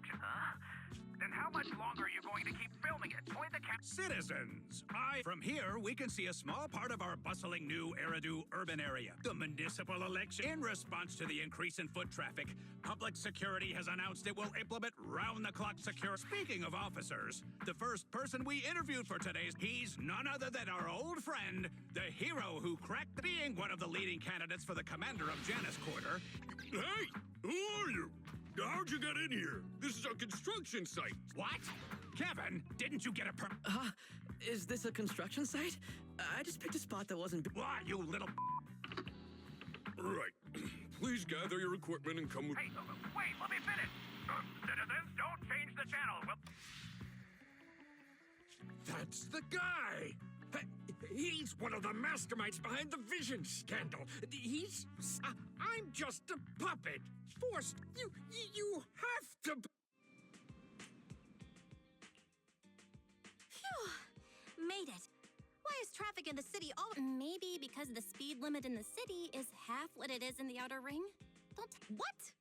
construction. Huh? Then how much longer are you going to keep filming it? Point the camera. Citizens, from here, we can see a small part of our bustling new Eridu urban area. The municipal election. In response to the increase in foot traffic, public security has announced it will implement round-the-clock security. Speaking of officers, the first person we interviewed for he's none other than our old friend, the hero who cracked being one of the leading candidates for the commander of Janus Quarter. Hey, who are you? How'd you get in here? This is a construction site. What? Kevin, didn't you get a Is this a construction site? I just picked a spot that wasn't... What, you little... Right. Please gather your equipment and come with... Hey, wait, let me finish. Citizens, don't change the channel. That's the guy! He's one of the masterminds behind the Vision scandal. I'm just a puppet. Forced. You have to... Phew. Made it. Why is traffic in the city all... Maybe because the speed limit in the city is half what it is in the outer ring? What?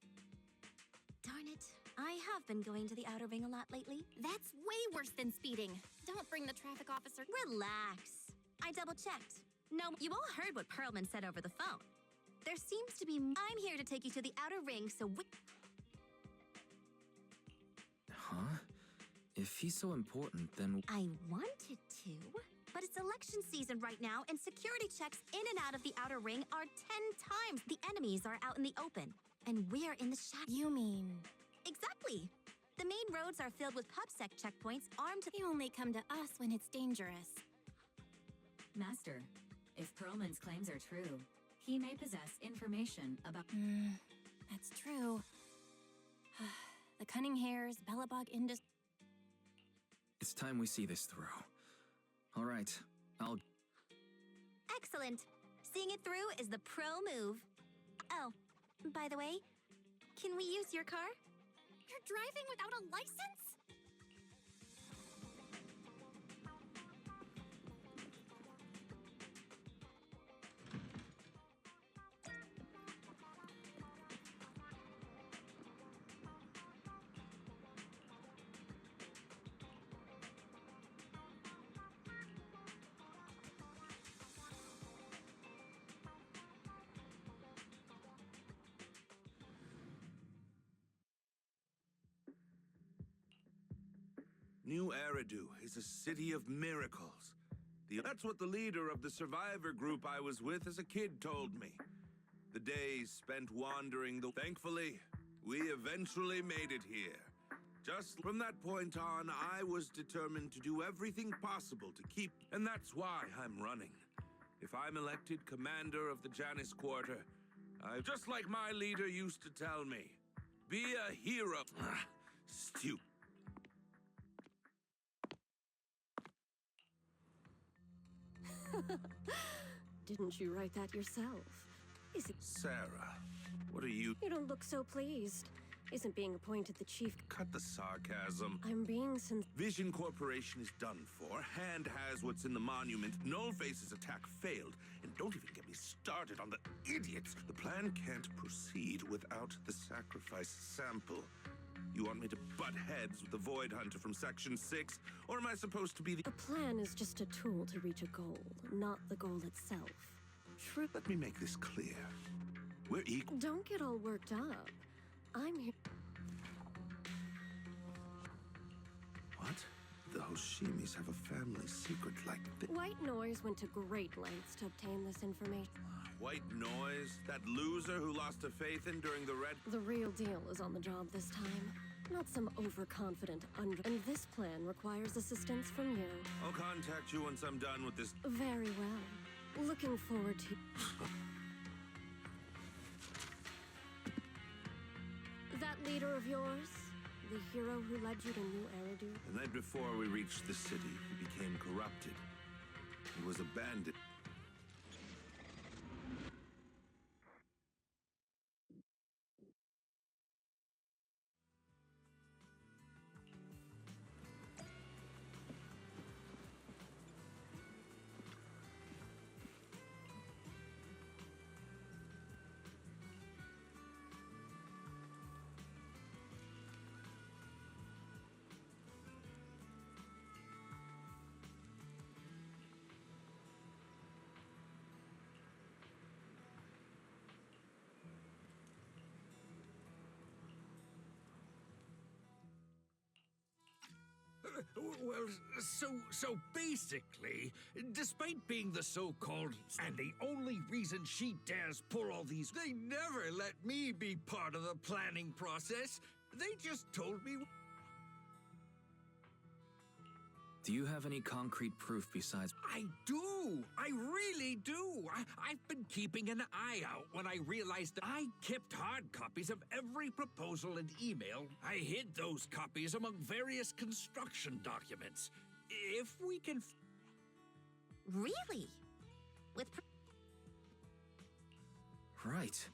Darn it. I have been going to the outer ring a lot lately. That's way worse than speeding. Don't bring the traffic officer... Relax. I double-checked. No, you all heard what Perlman said over the phone. There seems to be... I'm here to take you to the outer ring, so we... Huh? If he's so important, then... I wanted to, but it's election season right now, and security checks in and out of the outer ring are 10 times. The enemies are out in the open, and we're in the shadow. You mean... Exactly. The main roads are filled with PubSec checkpoints armed to... You only come to us when it's dangerous. Master, if Perlman's claims are true, he may possess information about... That's true. The cunning hairs, Bellabog Industries... It's time we see this through. All right, I'll... Excellent. Seeing it through is the pro move. Oh, by the way, can we use your car? You're driving without a license? New Eridu is a city of miracles. That's what the leader of the survivor group I was with as a kid told me. The days spent wandering Thankfully, we eventually made it here. Just from that point on, I was determined to do everything possible to keep... And that's why I'm running. If I'm elected commander of the Janus Quarter, just like my leader used to tell me, be a hero. Stupid. Didn't you write that yourself? Is it... Sarah, what are you... You don't look so pleased. Isn't being appointed the chief... Cut the sarcasm. I'm being Vision Corporation is done for. Hand has what's in the monument. Nullface's attack failed. And don't even get me started on the idiots. The plan can't proceed without the sacrifice sample. You want me to butt heads with the Void Hunter from Section 6? Or am I supposed to be the... A plan is just a tool to reach a goal, not the goal itself. True. Let me make this clear. We're equal. Don't get all worked up. I'm here... What? The Hoshimis have a family secret like this? White Noise went to great lengths to obtain this information. White Noise? That loser who lost a faith in during the Red... The real deal is on the job this time. Not some overconfident And this plan requires assistance from you. I'll contact you once I'm done with this... Very well. Looking forward to... That leader of yours? The hero who led you to New Eridu? The night before we reached the city, he became corrupted. He was abandoned. Well, so basically, despite being the so-called and the only reason she dares pull all these, they never let me be part of the planning process. They just told me. Do you have any concrete proof besides... I do! I really do! I've been keeping an eye out when I realized that I kept hard copies of every proposal and email. I hid those copies among various construction documents. If we can... Really? With Right.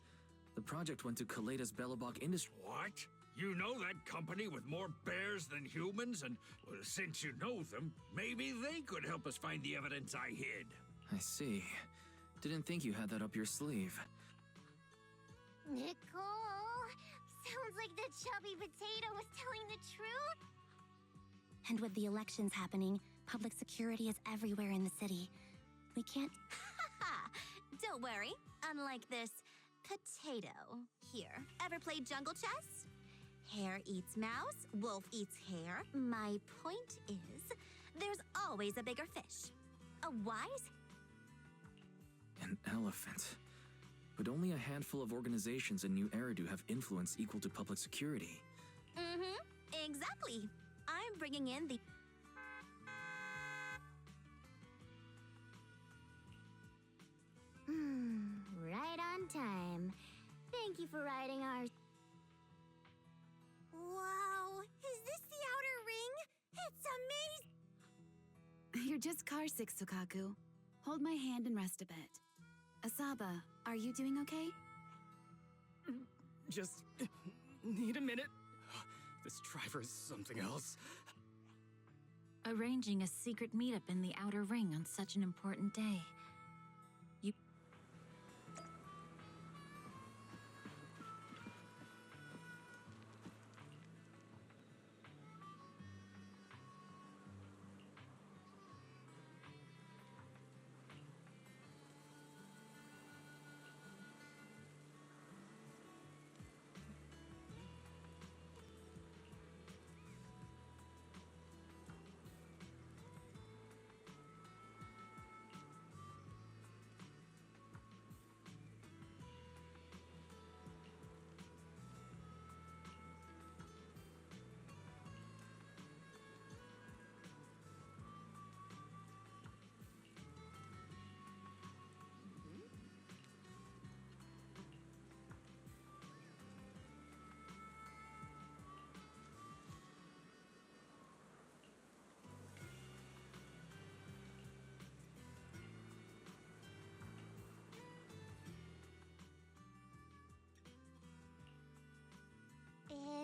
The project went to Kaleda's Belobog Industry. What? You know that company with more bears than humans? And well, since you know them, maybe they could help us find the evidence I hid. I see. Didn't think you had that up your sleeve. Nicole, sounds like the chubby potato was telling the truth. And with the elections happening, public security is everywhere in the city. We can't... Don't worry. Unlike this potato here. Ever played jungle chess? Hare eats mouse, wolf eats hare. My point is, there's always a bigger fish. A wise... An elephant. But only a handful of organizations in New Eridu have influence equal to public security. Mm-hmm. Exactly. I'm bringing in the... Right on time. Thank you for riding our... Wow! Is this the outer ring? It's amazing! You're just car sick, Sukaku. Hold my hand and rest a bit. Asaba, are you doing okay? Just need a minute. This driver is something else. Arranging a secret meetup in the outer ring on such an important day. You...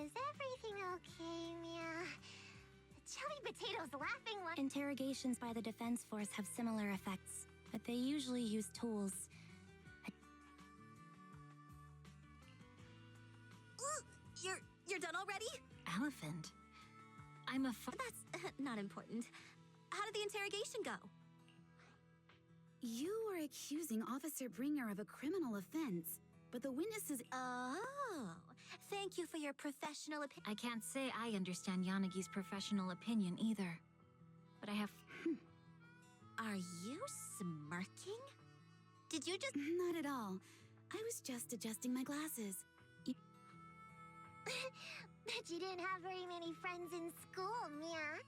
Is everything okay, Mia? The chubby potato's laughing like... Interrogations by the Defense Force have similar effects, but they usually use tools. You're done already? Elephant? I'm a That's not important. How did the interrogation go? You were accusing Officer Bringer of a criminal offense, but the witnesses... Oh, thank you for your professional opinion. I can't say I understand Yanagi's professional opinion either. But I have... Are you smirking? Did you just... Not at all. I was just adjusting my glasses. Bet you didn't have very many friends in school, Mia.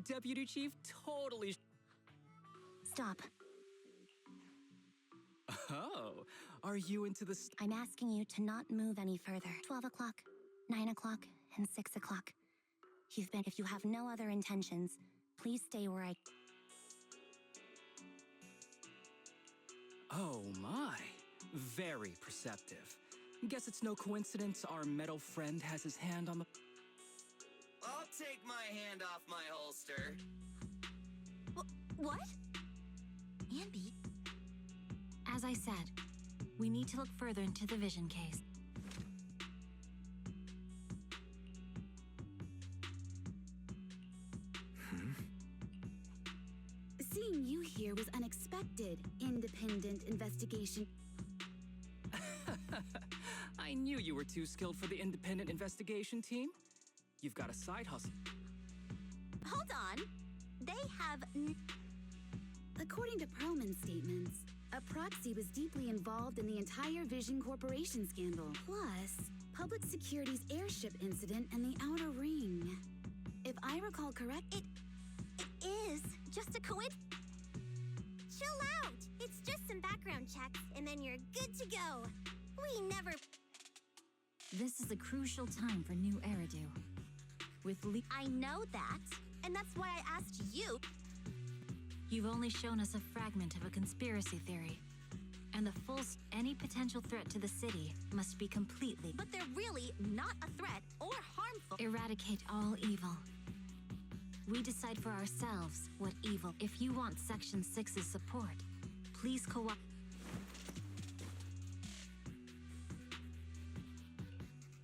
Deputy Chief totally... Stop. Oh, are you into the... I'm asking you to not move any further. 12 o'clock, 9 o'clock, and 6 o'clock. If you have no other intentions, please stay where I... Oh my, very perceptive. Guess it's no coincidence our metal friend has his hand on the... I'll take my hand off my holster. What? Ambi? As I said, we need to look further into the vision case. Seeing you here was unexpected. Independent investigation. I knew you were too skilled for the independent investigation team. You've got a side hustle. Hold on. They have According to Perlman's statements, a proxy was deeply involved in the entire Vision Corporation scandal, plus public security's airship incident and the Outer Ring. If I recall correct, It is just a coincidence. Chill out. It's just some background checks, and then you're good to go. We never... This is a crucial time for new Eridu. I know that, and that's why I asked you. You've only shown us a fragment of a conspiracy theory. And the any potential threat to the city must be completely... But they're really not a threat or harmful. Eradicate all evil. We decide for ourselves what evil... If you want Section 6's support, please cooperate.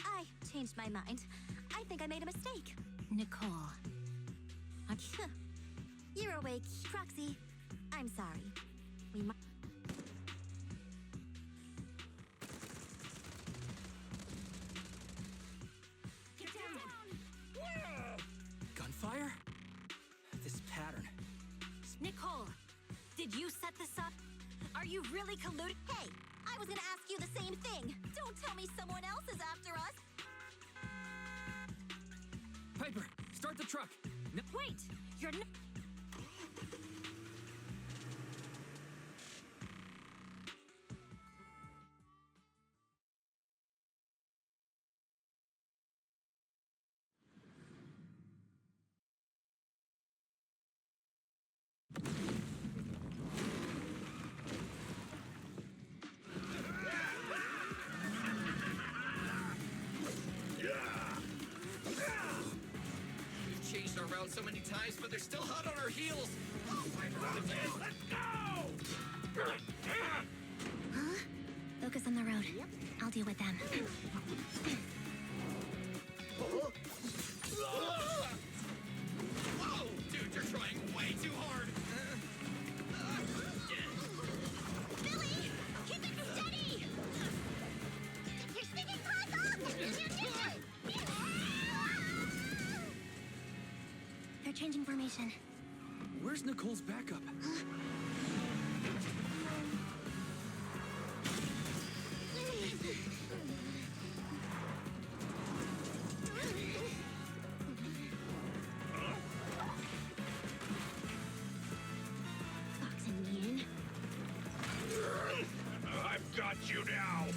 I changed my mind. I think I made a mistake. Nicole. You're awake, Proxy. I'm sorry. We might... Get down! Gunfire? This pattern. Nicole, did you set this up? Are you really colluding? Hey, I was gonna ask you the same thing. Don't tell me someone else is after us. Piper, start the truck. No. Wait, you're not... We've changed our route so many times, but they're still hot on our heels. Oh my God! Let's go! Huh? Focus on the road. I'll deal with them. Whoa! Dude, you're trying way too hard. Billy! Keep it steady! You're sticking close up! They're changing formation. Where's Nicole's backup? Fox and Yin. I've got you now.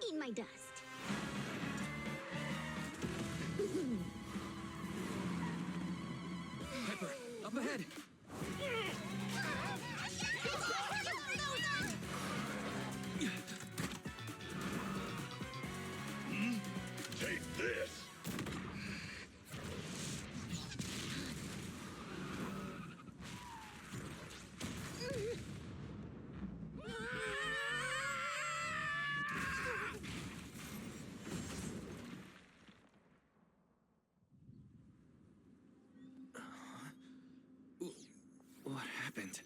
Eat my dust. Piper, up ahead. Take this. What happened?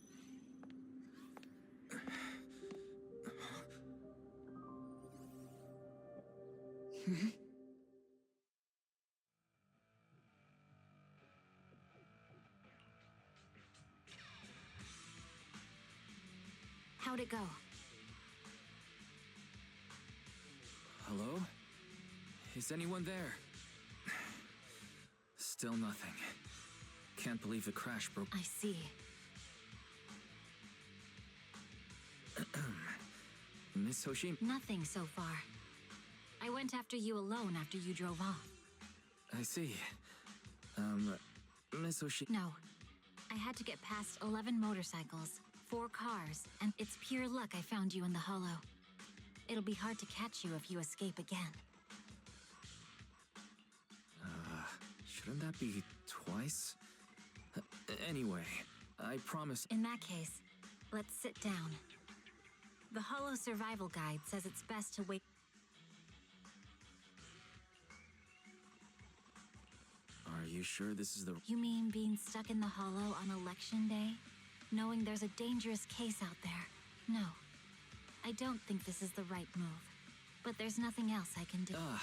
How'd it go? Hello? Is anyone there? Still nothing. Can't believe the crash broke. I see. Miss Hoshi? Nothing so far. I went after you alone after you drove off. I see. Miss Hoshi... No. I had to get past 11 motorcycles, 4 cars, and it's pure luck I found you in the hollow. It'll be hard to catch you if you escape again. Shouldn't that be twice? Anyway, I promise... In that case, let's sit down. The Hollow Survival Guide says it's best to wait... Are you sure this is the... You mean being stuck in the hollow on election day? Knowing there's a dangerous case out there? No. I don't think this is the right move. But there's nothing else I can do. Ah,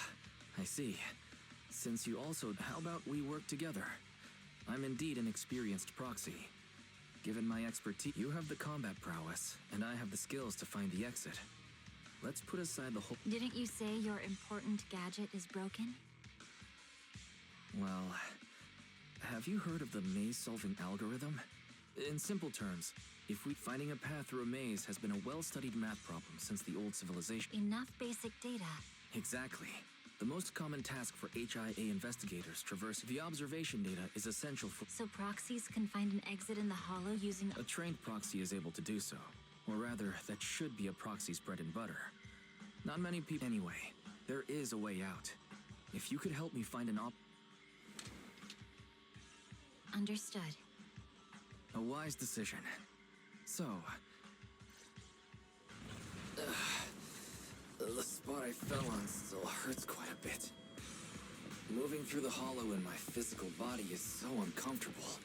I see. Since you also... How about we work together? I'm indeed an experienced proxy. Given my expertise, you have the combat prowess, and I have the skills to find the exit. Let's put aside the whole... Didn't you say your important gadget is broken? Well... Have you heard of the maze-solving algorithm? In simple terms, finding a path through a maze has been a well-studied math problem since the old civilization. Enough basic data. Exactly. The most common task for HIA investigators traversing the observation data is essential for... So proxies can find an exit in the hollow using... A trained proxy is able to do so. Or rather, that should be a proxy's bread and butter. Not many people... Anyway, there is a way out. If you could help me find an Understood. A wise decision. So... the spot I fell on still hurts quite a bit. Moving through the hollow in my physical body is so uncomfortable.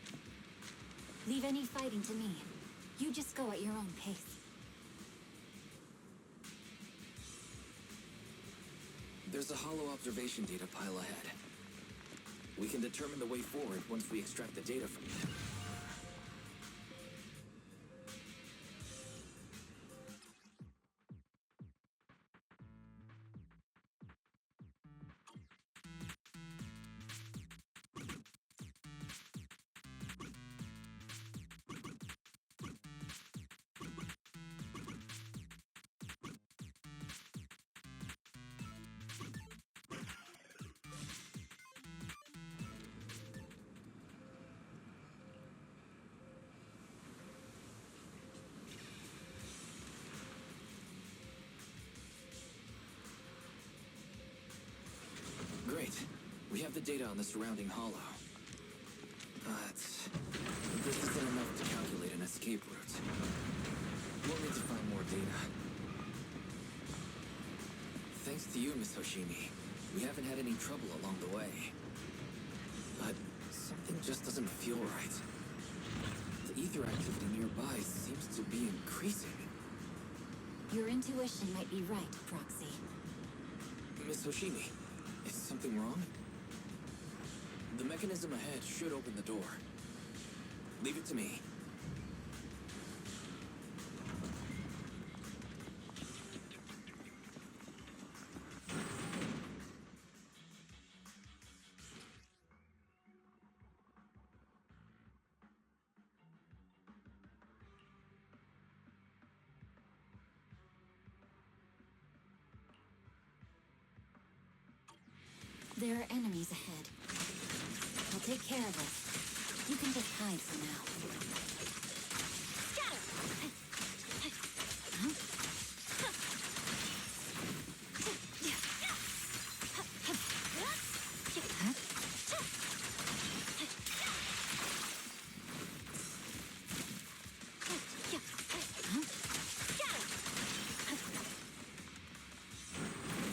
Leave any fighting to me. You just go at your own pace. There's a hollow observation data pile ahead. We can determine the way forward once we extract the data from it. Great. We have the data on the surrounding hollow. But this isn't enough to calculate an escape route. We'll need to find more data. Thanks to you, Miss Hoshimi, we haven't had any trouble along the way. But something just doesn't feel right. The ether activity nearby seems to be increasing. Your intuition might be right, Proxy. Miss Hoshimi, is something wrong? The mechanism ahead should open the door. Leave it to me. There are enemies ahead. I'll take care of us. You can just hide for now. Scatter! Huh?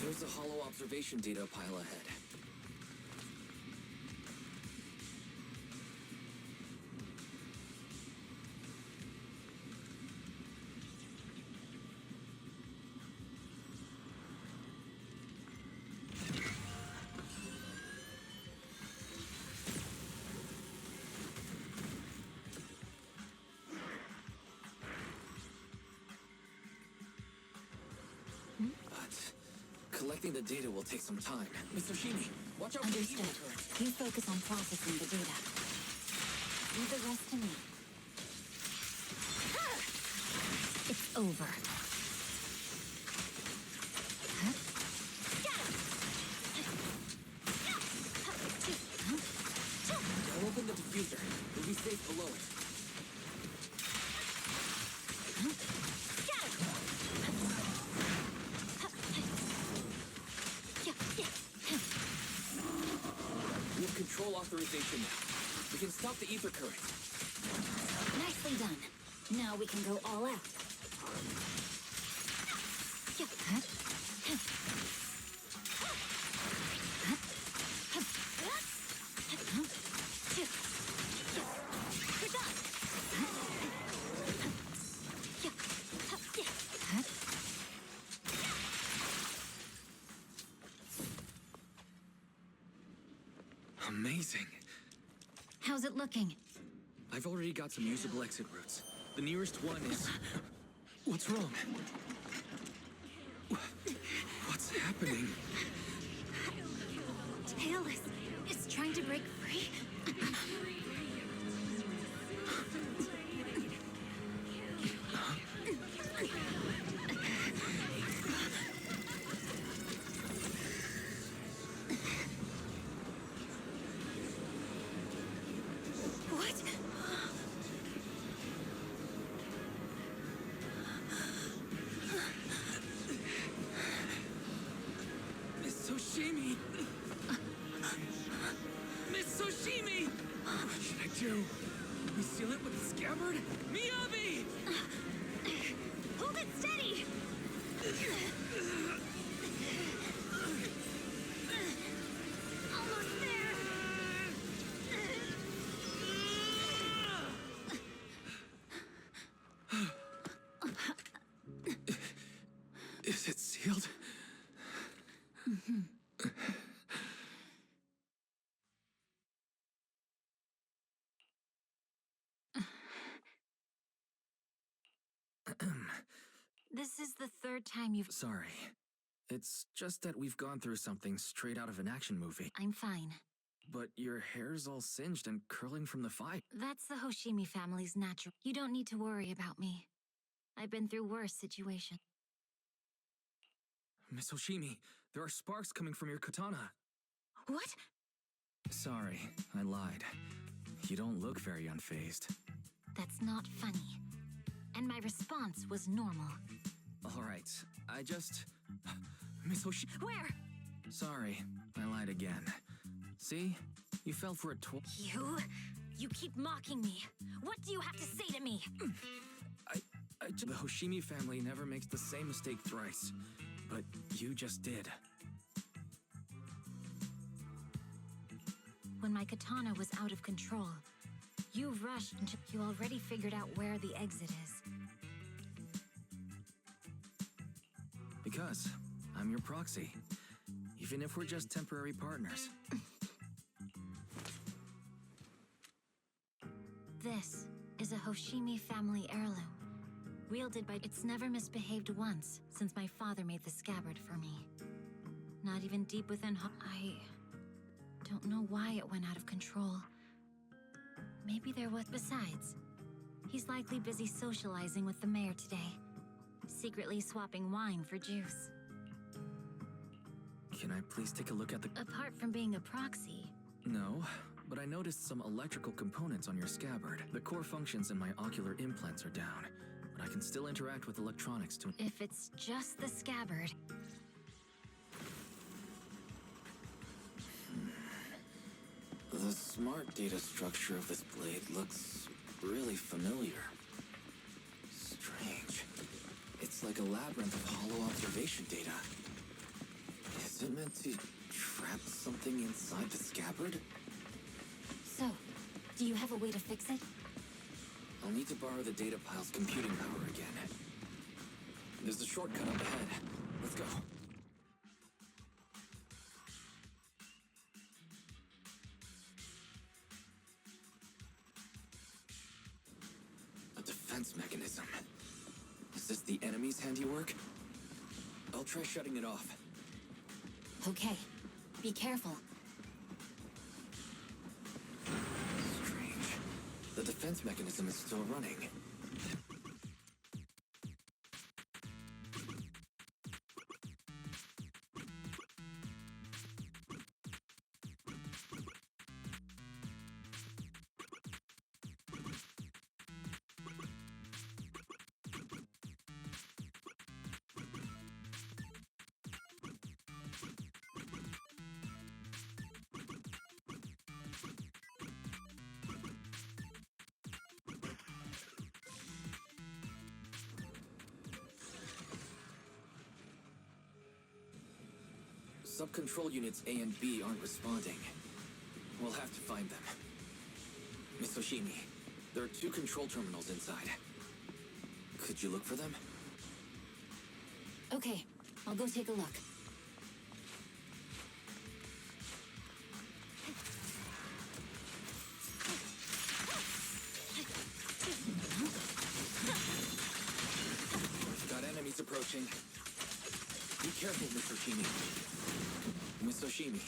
There's a hollow observation data pile ahead. Collecting the data will take some time. Mr. Hoshimi, watch out for the ether current. You focus on processing the data. Leave the rest to me. It's over. I'll open the diffuser. We'll be safe below it. We have control authorization now. We can stop the ether current. Nicely done. Now we can go all out. Amazing. How's it looking? I've already got some usable exit routes. The nearest one is... What's wrong? What's happening? Tail is trying to break free. What? Miss Soshimi! Miss Soshimi! What should I do? We seal it with the scabbard? Miyabi! Hold it steady! Almost there! Is it sealed? This is the third time you've... Sorry. It's just that we've gone through something straight out of an action movie. I'm fine. But your hair's all singed and curling from the fight. That's the Hoshimi family's natural. You don't need to worry about me. I've been through worse situations. Miss Hoshimi, there are sparks coming from your katana. What? Sorry, I lied. You don't look very unfazed. That's not funny. And my response was normal. All right, I just... Miss Hoshimi... Where? Sorry, I lied again. See? You fell for it You keep mocking me. What do you have to say to me? The Hoshimi family never makes the same mistake thrice. But you just did. When my katana was out of control, you rushed and you already figured out where the exit is. Because I'm your proxy. Even if we're just temporary partners. This is a Hoshimi family heirloom. Wielded by... It's never misbehaved once since my father made the scabbard for me. Not even deep within... I don't know why it went out of control. Maybe there was... Besides, he's likely busy socializing with the mayor today. Secretly swapping wine for juice. Can I please take a look at the... Apart from being a proxy... No, but I noticed some electrical components on your scabbard. The core functions in my ocular implants are down. But I can still interact with electronics to... If it's just the scabbard... The smart data structure of this blade looks really familiar. Strange. It's like a labyrinth of hollow observation data. Is it meant to trap something inside the scabbard? So, do you have a way to fix it? I'll need to borrow the data pile's computing power again. There's a shortcut up ahead. Let's go. A defense mechanism. Is this the enemy's handiwork? I'll try shutting it off. Okay. Be careful. Strange. The defense mechanism is still running. Sub-control units A and B aren't responding. We'll have to find them. Miss Hoshimi, there are 2 control terminals inside. Could you look for them? Okay, I'll go take a look. approaching. Be careful, Miss Oshimi. Miss Oshimi,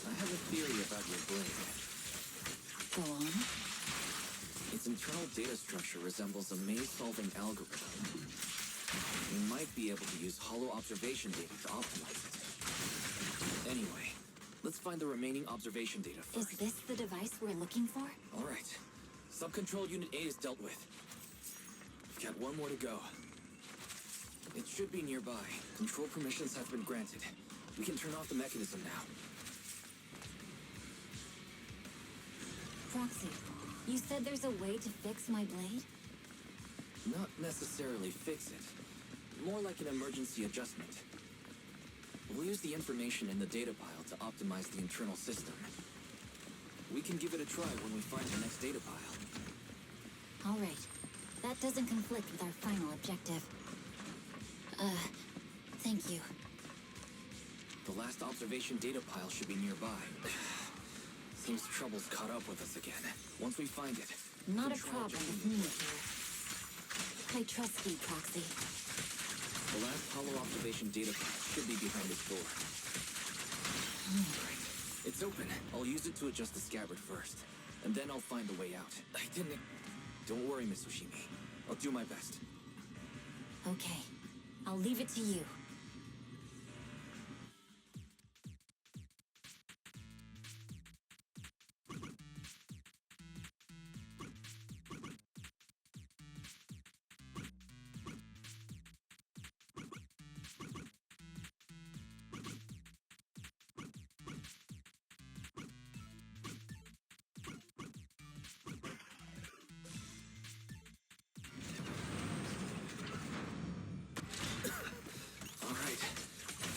I have a theory about your blade. Go on. Its internal data structure resembles a maze-solving algorithm. We might be able to use hollow observation data to optimize it. Anyway, let's find the remaining observation data first. Is this the device we're looking for? All right. Sub-control Unit A is dealt with. We've got one more to go. It should be nearby. Control permissions have been granted. We can turn off the mechanism now. Proxy, you said there's a way to fix my blade? Not necessarily fix it. More like an emergency adjustment. We'll use the information in the data pile to optimize the internal system. We can give it a try when we find the next data pile. All right. That doesn't conflict with our final objective. Thank you. The last observation data pile should be nearby. Seems trouble's caught up with us again. Once we find it... Not a control problem adjustment. with me here. I trust you, Proxy. The last hollow observation data pile should be behind this door. Right. It's open. I'll use it to adjust the scabbard first. And then I'll find the way out. I didn't... Don't worry, Miss Oshimi. I'll do my best. Okay. I'll leave it to you.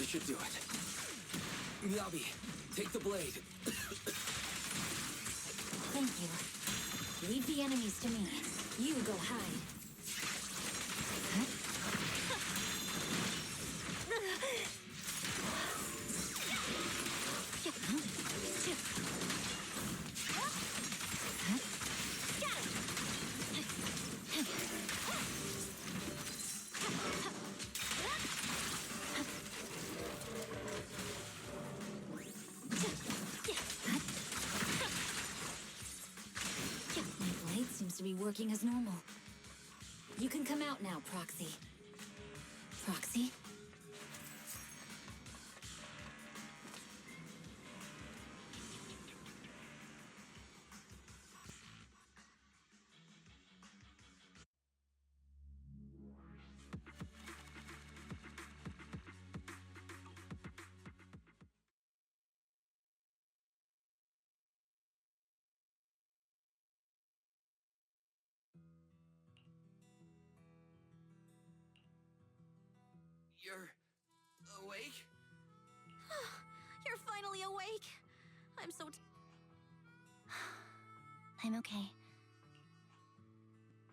Should do it. Miyabi, take the blade. Thank you. Leave the enemies to me. You go hide. To be working as normal. You can come out now, Proxy. Proxy? You're awake? You're finally awake. I'm so I'm okay.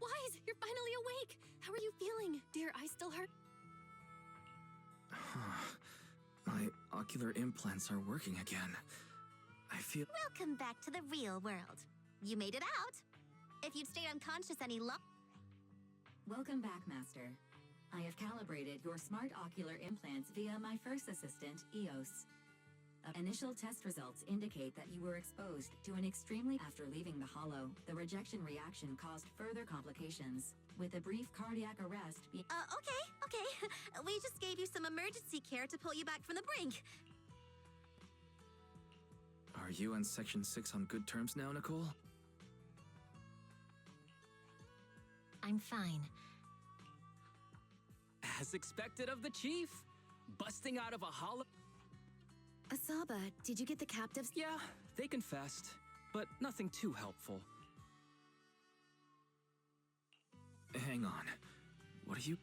Wise, you're finally awake. How are you feeling? Dear, I still hurt. My ocular implants are working again. I feel... Welcome back to the real world. You made it out. If you'd stayed unconscious any longer... Welcome back, Master. I have calibrated your smart ocular implants via my first assistant, EOS. Initial test results indicate that you were exposed to an extremely... After leaving the hollow, the rejection reaction caused further complications, with a brief cardiac arrest Okay. We just gave you some emergency care to pull you back from the brink. Are you and Section 6 on good terms now, Nicole? I'm fine. As expected of the chief, busting out of a hollow... Asaba, did you get the captives? Yeah, they confessed, but nothing too helpful. Hang on. What are you...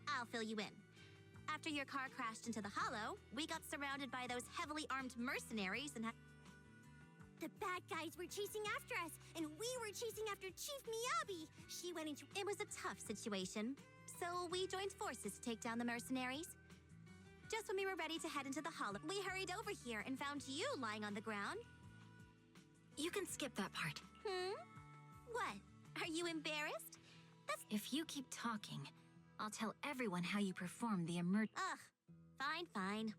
I'll fill you in. After your car crashed into the hollow, we got surrounded by those heavily armed mercenaries and The bad guys were chasing after us, and we were chasing after Chief Miyabi. She went into... It was a tough situation, so we joined forces to take down the mercenaries. Just when we were ready to head into the hollow, we hurried over here and found you lying on the ground. You can skip that part. What? Are you embarrassed? If you keep talking, I'll tell everyone how you performed the emerg- Ugh, fine.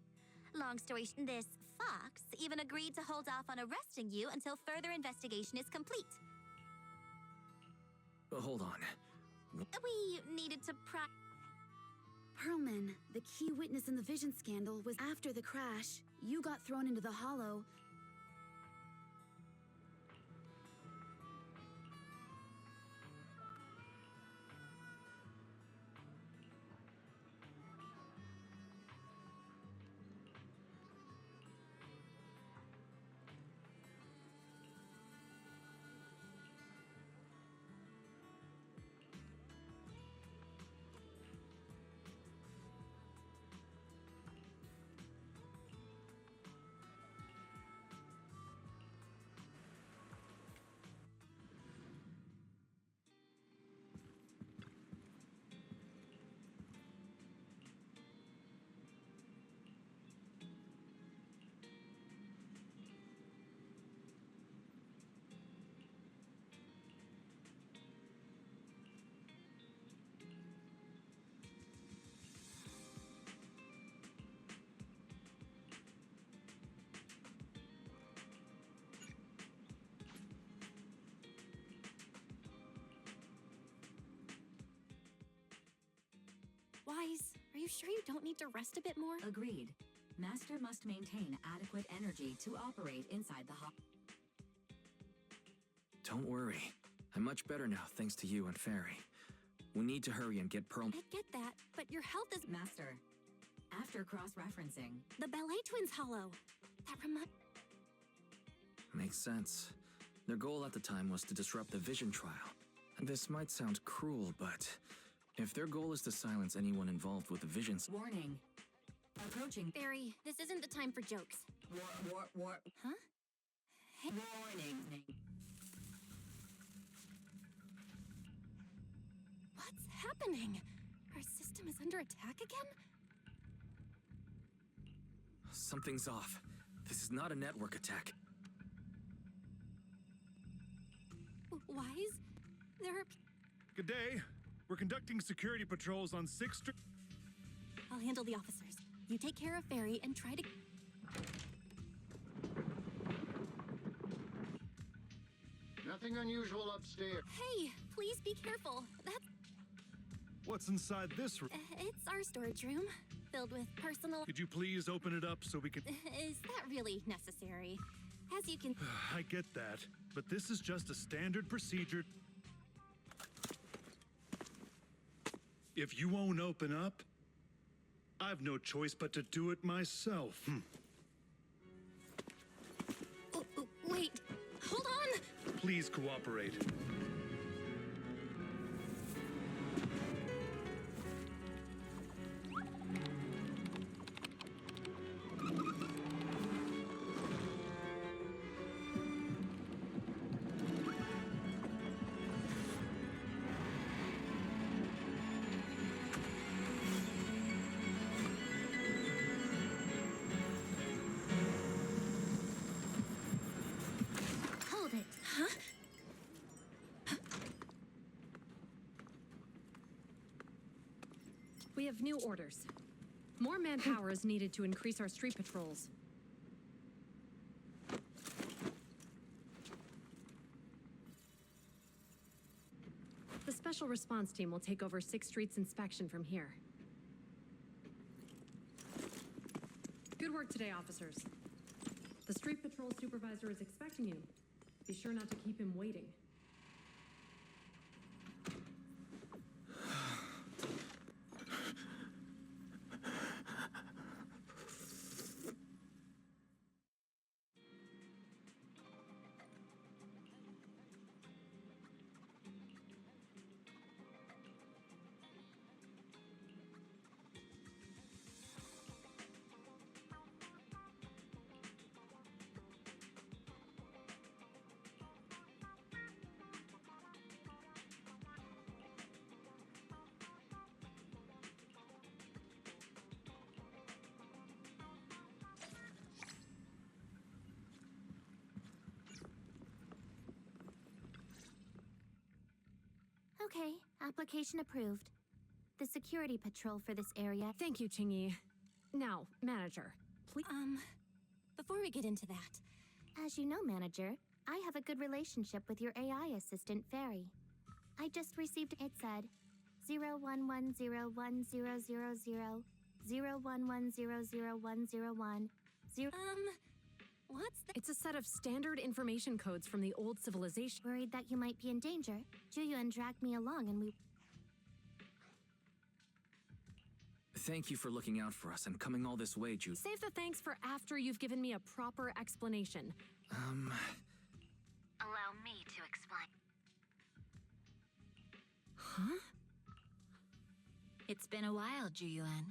Long story this fox even agreed to hold off on arresting you until further investigation is complete. Hold on. We needed to Perlman, the key witness in the vision scandal, was after the crash. You got thrown into the hollow. Wise, are you sure you don't need to rest a bit more? Agreed. Master must maintain adequate energy to operate inside the hall. Don't worry. I'm much better now, thanks to you and Fairy. We need to hurry and get Pearl. I get that, but your health is... Master, after cross-referencing... The Ballet Twins hollow. That Makes sense. Their goal at the time was to disrupt the vision trial. This might sound cruel, but... if their goal is to silence anyone involved with the visions... Warning. Approaching... Fairy, this isn't the time for jokes. War. Huh? Hey. Warning. What's happening? Our system is under attack again? Something's off. This is not a network attack. Wise? There are... Good day. We're conducting security patrols on 6th Street. I'll handle the officers. You take care of Fairy and try to... Nothing unusual upstairs. Hey, please be careful. That's... What's inside this room? It's our storage room, filled with personal... Could you please open it up so we can... Is that really necessary? As you can... I get that, but this is just a standard procedure. If you won't open up, I've no choice but to do it myself. Wait, hold on! Please cooperate. We have new orders. More manpower is needed to increase our street patrols. The Special Response Team will take over 6th Street's inspection from here. Good work today, officers. The Street Patrol Supervisor is expecting you. Be sure not to keep him waiting. Okay, application approved. the security patrol for this area. Thank you, Qingyi. Now, manager, please. Before we get into that, As you know, manager, I have a good relationship with your AI assistant, Fairy. I just received it said 01101000 01100101 what's that? It's a set of standard information codes from the old civilization. Worried that you might be in danger, Juyuan dragged me along and we... Thank you for looking out for us and coming all this way, Ju. Save the thanks for after you've given me a proper explanation. Allow me to explain. Huh? It's been a while, Juyuan.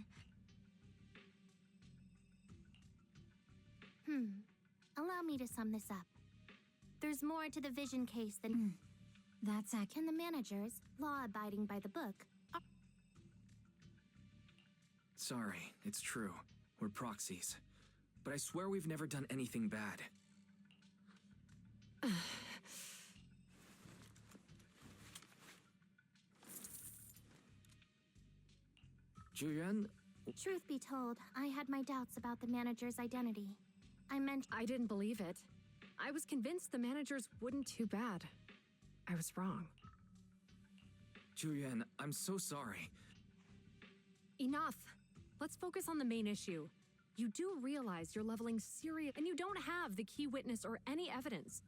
Allow me to sum this up. There's more to the Vision case than... That's accurate. And the managers, law-abiding by the book, Sorry, it's true. We're proxies. But I swear we've never done anything bad. Juyuan? Truth be told, I had my doubts about the manager's identity. I didn't believe it. I was convinced the managers wouldn't too bad. I was wrong. Juyuan, I'm so sorry. Enough. Let's focus on the main issue. You do realize you're leveling serious, and you don't have the key witness or any evidence.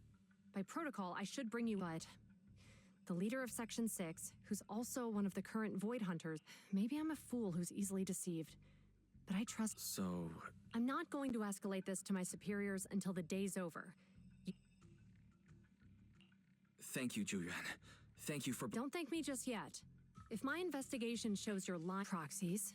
By protocol, I should bring you, but the leader of Section 6, who's also one of the current Void Hunters, maybe I'm a fool who's easily deceived, but I trust. So... I'm not going to escalate this to my superiors until the day's over. Thank you, Juyuan. Thank you for... Don't thank me just yet. If my investigation shows you're lying proxies,